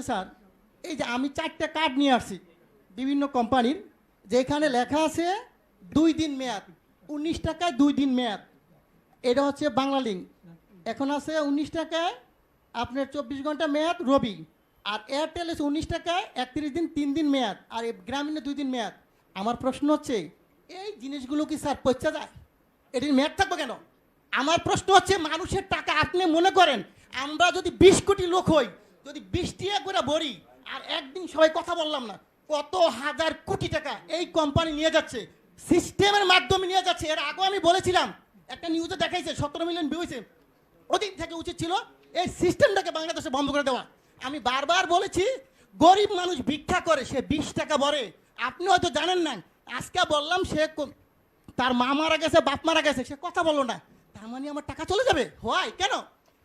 Sir এই যে আমি 4টা কার্ড নিয়ে আসছি বিভিন্ন কোম্পানির, যেখানে লেখা আছে 2 দিন মেয়াদ, 19 টাকায় 2 দিন মেয়াদ। এটা হচ্ছে বাংলা লিঙ্ক। এখন আছে 19 টাকায় আপনার 24 ঘন্টা মেয়াদ রবি। আর এয়ারটেল আছে 19 টাকায় 31 দিন 3 দিন মেয়াদ, আর গ্রামীণে 2 দিন মেয়াদ। আমার প্রশ্ন হচ্ছে এই জিনিসগুলো কি স্যার পচা যায়? এটির মেয়াদ থাকবে কেন? আমার প্রশ্ন হচ্ছে মানুষের টাকা আপনি মনে করেন আমরা যদি 20 কোটি লোক হই, যদি 20 টাকা করে ভরি, আর একদিন সবাই কথা বললাম না, কত হাজার কোটি টাকা এই কোম্পানি নিয়ে যাচ্ছে, সিস্টেমের মাধ্যমে নিয়ে যাচ্ছে। এর আগেও আমি বলেছিলাম, একটা নিউজে দেখাইছে 17 মিলিয়ন ভিউ হয়েছে। ওদিন থেকে উচিত ছিল এই সিস্টেমটাকে বাংলাদেশে বন্ধ করে দেওয়া। আমি বারবার বলেছি গরিব মানুষ ভিক্ষা করে, সে 20 টাকা ভরে। আপনি হয়তো জানেন না, আজকে বললাম সে তার মা মারা গেছে, বাপ মারা গেছে, সে কথা বললো না, তার মানে আমার টাকা চলে যাবে? হয় কেন?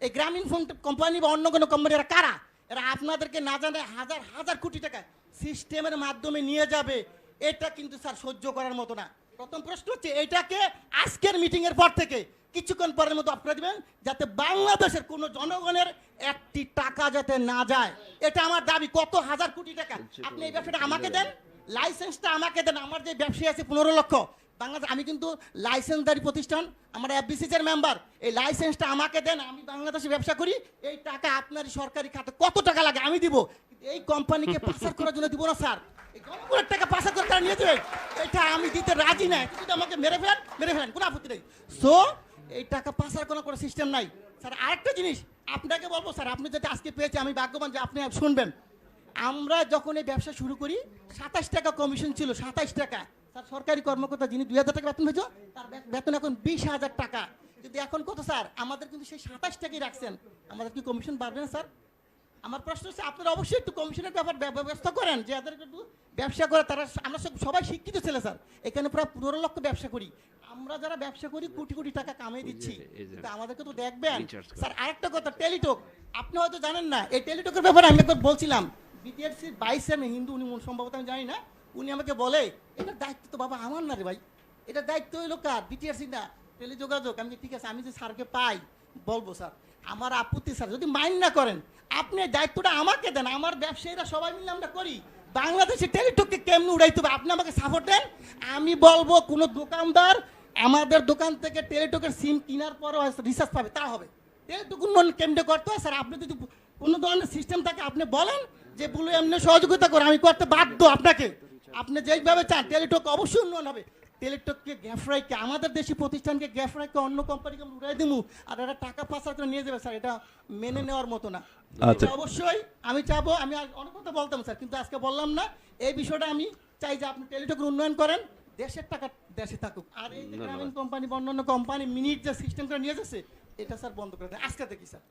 এই গ্রামীণ ফোন কোম্পানি বা অন্য কোনো কোম্পানি এরা কারা? এরা আপনাদেরকে না জানে হাজার হাজার কোটি টাকা সিস্টেমের মাধ্যমে নিয়ে যাবে। এটা কিন্তু স্যার সহ্য করার মতো না। প্রথম প্রশ্ন হচ্ছে এটাকে আজকের মিটিংয়ের পর থেকে কিছুক্ষণ পরের মতো অফ করে দিবেন, যাতে বাংলাদেশের কোনো জনগণের একটি টাকা যাতে না যায়। এটা আমার দাবি। কত হাজার কোটি টাকা আপনি এই ব্যবসাটা আমাকে দেন, লাইসেন্সটা আমাকে দেন। আমার যে ব্যবসায়ী আছে 15 লক্ষ বাংলাদেশ, আমি কিন্তু লাইসেন্সদারি প্রতিষ্ঠান, আমরা এফবিসিসির মেম্বার। এই লাইসেন্সটা আমাকে দেন, আমি বাংলাদেশে ব্যবসা করি। এই টাকা আপনার সরকারি খাতে কত টাকা লাগে আমি দিব, এই কোম্পানিকে পাচার করার জন্য দিব না স্যার। এই জনগণের টাকা পাচার করে তারা নিয়ে যাবে, এটা আমি দিতে রাজি নাই। যদি আমাকে মেরে ফেলেন কোনো আপত্তি নেই। সো এই টাকা পাচার কোনো সিস্টেম নাই স্যার। আরেকটা জিনিস আপনাকে বলবো স্যার, আপনি যদি আজকে পেয়েছে আমি ভাগ্যবান যে আপনি শুনবেন। আমরা যখন এই ব্যবসা শুরু করি 27 টাকা কমিশন ছিল, 27 টাকা। স্যার সরকারি কর্মকর্তা যিনি 2000 টাকা বেতন হয়েছে, তার বেতন এখন 20,000 টাকা। কিন্তু এখন কত স্যার? আমাদের কিন্তু সেই 27 টাকাই রাখছেন। আমাদের কি কমিশন বাড়বে না স্যার? আমার প্রশ্ন হচ্ছে আপনারা অবশ্যই একটু কমিশনের ব্যবস্থা করেন, যে এদের একটু ব্যবসা করে তারা। আমরা সবাই শিক্ষিত ছেলে স্যার, এখানে প্রায় 15 লক্ষ ব্যবসা করি। আমরা যারা ব্যবসা করি কোটি কোটি টাকা কামিয়ে দিচ্ছি, কিন্তু আমাদেরকে তো দেখবেন স্যার। আরেকটা কথা, টেলিটক আপনি হয়তো জানেন না। এই টেলিটকের ব্যাপারে আমি একবার বলছিলাম, বিটিআরসির 22 চেয়ারম্যান হিন্দু, উনি সম্ভবত আমি জানি না, উনি আমাকে বলে এটার দায়িত্ব তো বাবা আমার না রে ভাই, এটার দায়িত্ব হইলো কার? বিটিআরসি না, টেলিযোগাযোগ। আমি ঠিক আছে, আমি যে স্যারকে পাই বলবো স্যার, আমার আপত্তি স্যার যদি মাইন্ড না করেন, আপনি দায়িত্বটা আমাকে দেন। আমার ব্যবসায়ীরা সবাই মিলে আমরা করি। বাংলাদেশে টেলিটককে কেমনি উড়াইতে হবে আপনি আমাকে সাপোর্ট দেন। আমি বলবো কোনো দোকানদার আমাদের দোকান থেকে টেলিটকের সিম কেনার পরও রিচার্জ পাবে, তা হবে। টেলিটক উন্নয়ন কেমনে করতে হয় স্যার, আপনি যদি কোনো ধরনের সিস্টেম থাকে আপনি বলেন যে বলে এমনি সহযোগিতা করে, আমি করতে বাধ্য আপনাকে। আপনি যেইভাবে চান টেলিটক অবশ্যই উন্নয়ন হবে। টেলিটককে গ্যাফরাইকে, আমাদের দেশি প্রতিষ্ঠানকে গ্যাফরাইকে অন্য কোম্পানিকে উড়াই দিব, আর এরা টাকা পাচার করে নিয়ে যাবে স্যার, এটা মেনে নেওয়ার মতো না। অবশ্যই আমি চাবো, আমি অনেক কথা বলতাম স্যার, কিন্তু আজকে বললাম না। এই বিষয়টা আমি চাই যে আপনি টেলিটকের উন্নয়ন করেন, দেশের টাকা দেশে থাকুক। আর এই যে গ্রামীণ কোম্পানি বা অন্যান্য কোম্পানি মিনিট যে সিস্টেমটা নিয়ে যাচ্ছে, এটা স্যার বন্ধ করে দেন আজকে থেকে স্যার।